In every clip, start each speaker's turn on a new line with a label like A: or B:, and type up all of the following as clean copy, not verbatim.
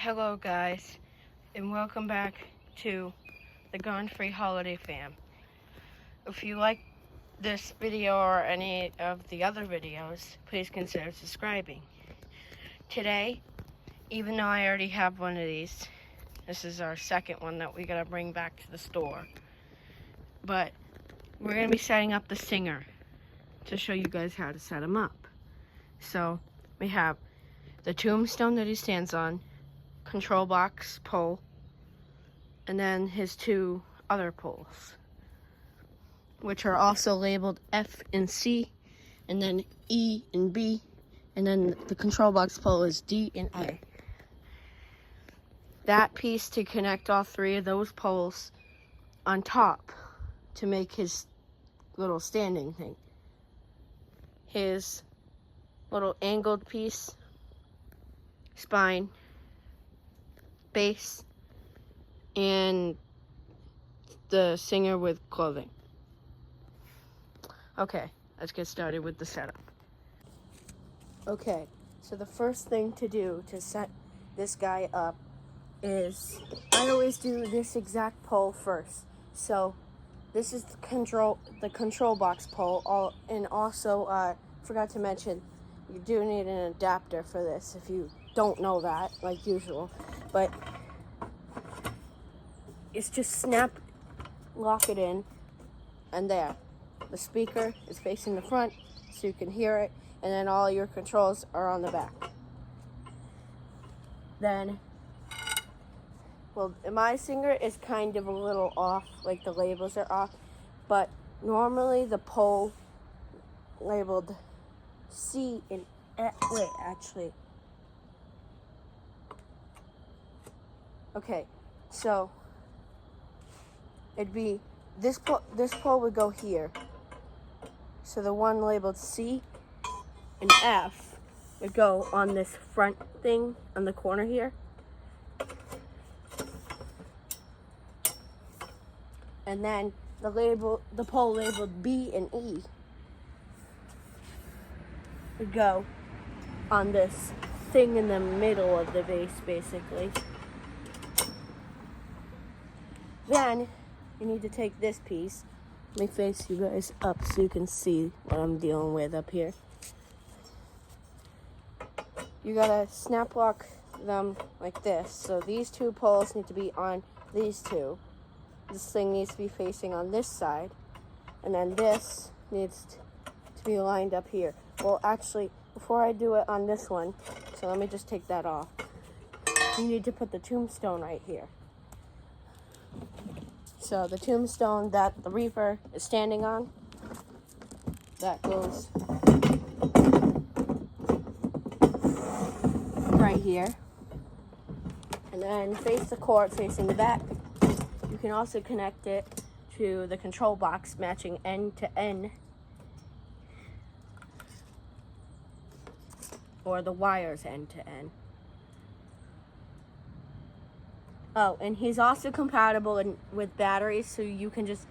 A: Hello guys, and welcome back to the Gone Free Holiday Fam. If you like this video or any of the other videos, please consider subscribing. Today, even though I already have one of these, this is our second one that we gotta bring back to the store. But we're gonna be setting up the Singer to show you guys how to set him up. So we have the tombstone that he stands on, control box pole, and then his two other poles, which are also labeled F and C, and then E and B, and then the control box pole is D and A. That piece to connect all three of those poles on top to make his little standing thing. His little angled piece, spine, base, and the Singer with clothing. Okay, let's get started with the setup. Okay, so the first thing to do to set this guy up is, I always do this exact pole first. So this is the control box pole, and also forgot to mention, you do need an adapter for this if you don't know that, like usual. But it's just lock it in, and there. The speaker is facing the front so you can hear it, and then all your controls are on the back. Then, well, my Singer is kind of a little off, like the labels are off, but normally the pole labeled C and F, wait, actually. Okay, so it'd be, this pole would go here. So the one labeled C and F would go on this front thing on the corner here. And then the pole labeled B and E would go on this thing in the middle of the base, basically. Then you need to take this piece. Let me face you guys up so you can see what I'm dealing with up here. You gotta snap lock them like this. So these two poles need to be on these two. This thing needs to be facing on this side. And then this needs to be lined up here. Well, actually, before I do it on this one, so let me just take that off. You need to put the tombstone right here. So the tombstone that the Reaper is standing on, that goes right here. And then face the cord facing the back. You can also connect it to the control box matching end to end, or the wires end to end. Oh, and he's also compatible with batteries, so you can just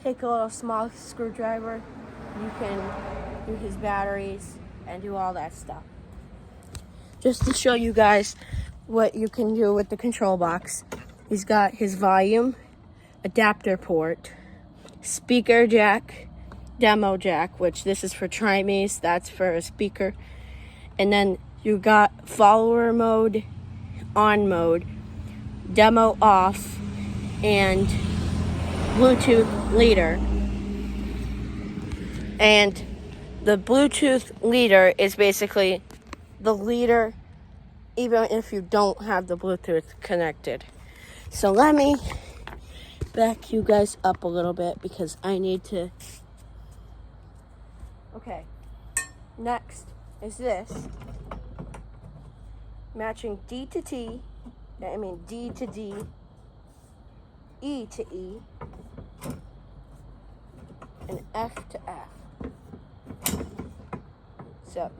A: take a little small screwdriver. You can do his batteries and do all that stuff. Just to show you guys what you can do with the control box, he's got his volume, adapter port, speaker jack, demo jack, which this is for Trimes, that's for a speaker. And then you got follower mode, on mode, demo off, and Bluetooth leader. And the Bluetooth leader is basically the leader even if you don't have the Bluetooth connected. So let me back you guys up a little bit because I need to. Okay, next is this, matching D to D to D, E to E, and F to F. So,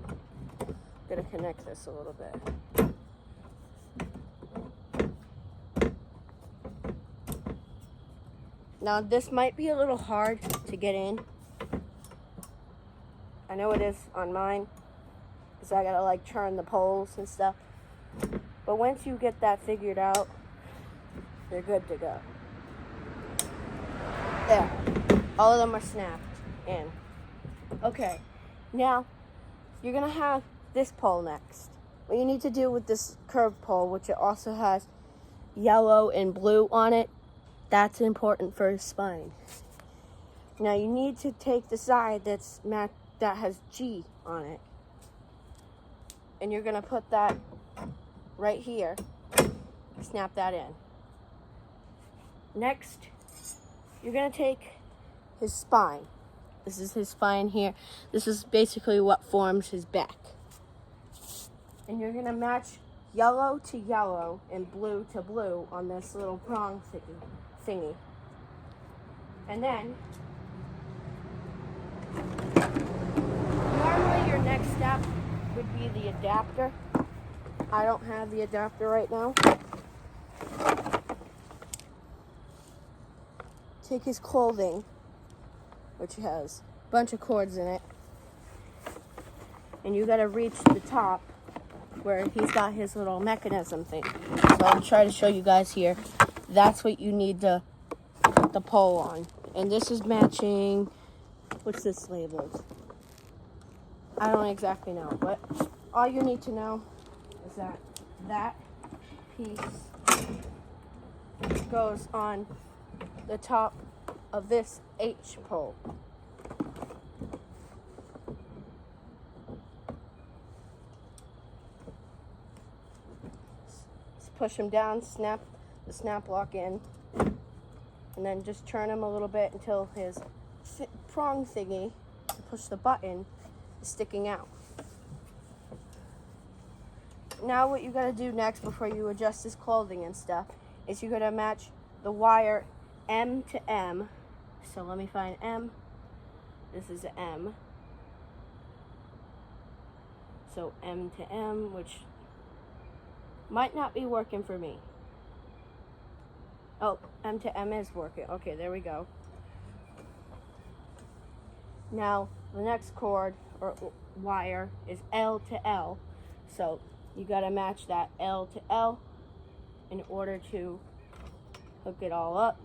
A: I'm gonna connect this a little bit. Now, this might be a little hard to get in. I know it is on mine, because I gotta like turn the poles and stuff. But once you get that figured out, you're good to go. There. All of them are snapped in. Okay. Now, you're going to have this pole next. What you need to do with this curved pole, which it also has yellow and blue on it, that's important for his spine. Now you need to take the side that has G on it, and you're going to put that right here. Snap that in. Next, you're going to take his spine. This is his spine here. This is basically what forms his back. And you're going to match yellow to yellow and blue to blue on this little prong thingy. And then, normally your next step would be the adapter. I don't have the adapter right now. Take his clothing, which has a bunch of cords in it, and you gotta reach the top where he's got his little mechanism thing. So I'll try to show you guys here. That's what you need to put the pole on. And this is matching, what's this labeled? I don't exactly know, but all you need to know is that that piece goes on the top of this H pole. Push him down, snap the snap lock in, and then just turn him a little bit until his prong thingy to push the button is sticking out. Now what you gotta do next before you adjust his clothing and stuff is you gotta match the wire M to M. So let me find M. This is an M. So M to M, which might not be working for me. Oh, M to M is working. Okay, there we go. Now, the next cord or wire is L to L. So, you gotta match that L to L in order to hook it all up.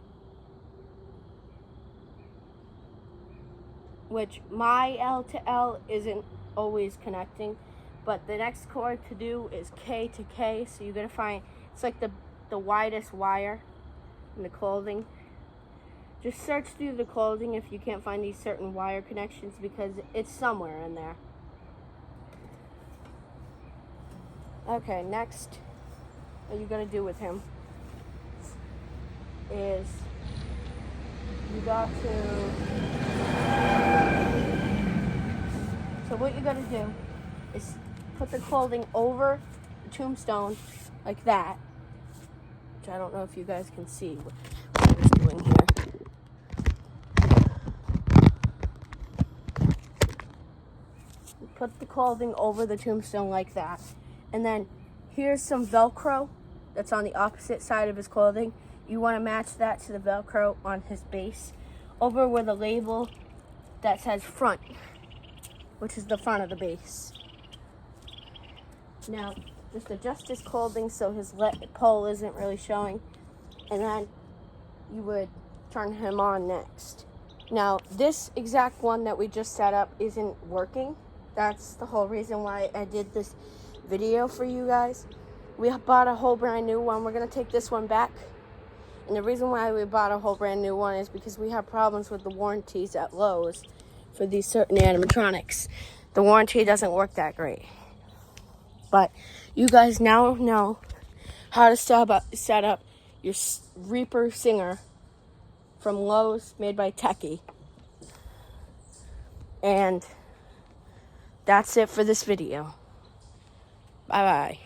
A: Which my L to L isn't always connecting. But the next cord to do is K to K, so you're gonna find, it's like the widest wire in the clothing. Just search through the clothing if you can't find these certain wire connections, because it's somewhere in there. Okay, next, what you're gonna do with him is you got to, so what you gotta do is put the clothing over the tombstone like that, which I don't know if you guys can see what I was doing here. Put the clothing over the tombstone like that, and then here's some Velcro that's on the opposite side of his clothing. You want to match that to the Velcro on his base over with a label that says front, which is the front of the base. Now, just adjust his clothing so his pole isn't really showing, and then you would turn him on next. Now, this exact one that we just set up isn't working. That's the whole reason why I did this video for you guys. We bought a whole brand new one. We're going to take this one back. And the reason why we bought a whole brand new one is because we have problems with the warranties at Lowe's for these certain animatronics. The warranty doesn't work that great. But you guys now know how to set up your Reaper Singer from Lowe's, made by Techie. And that's it for this video. Bye-bye.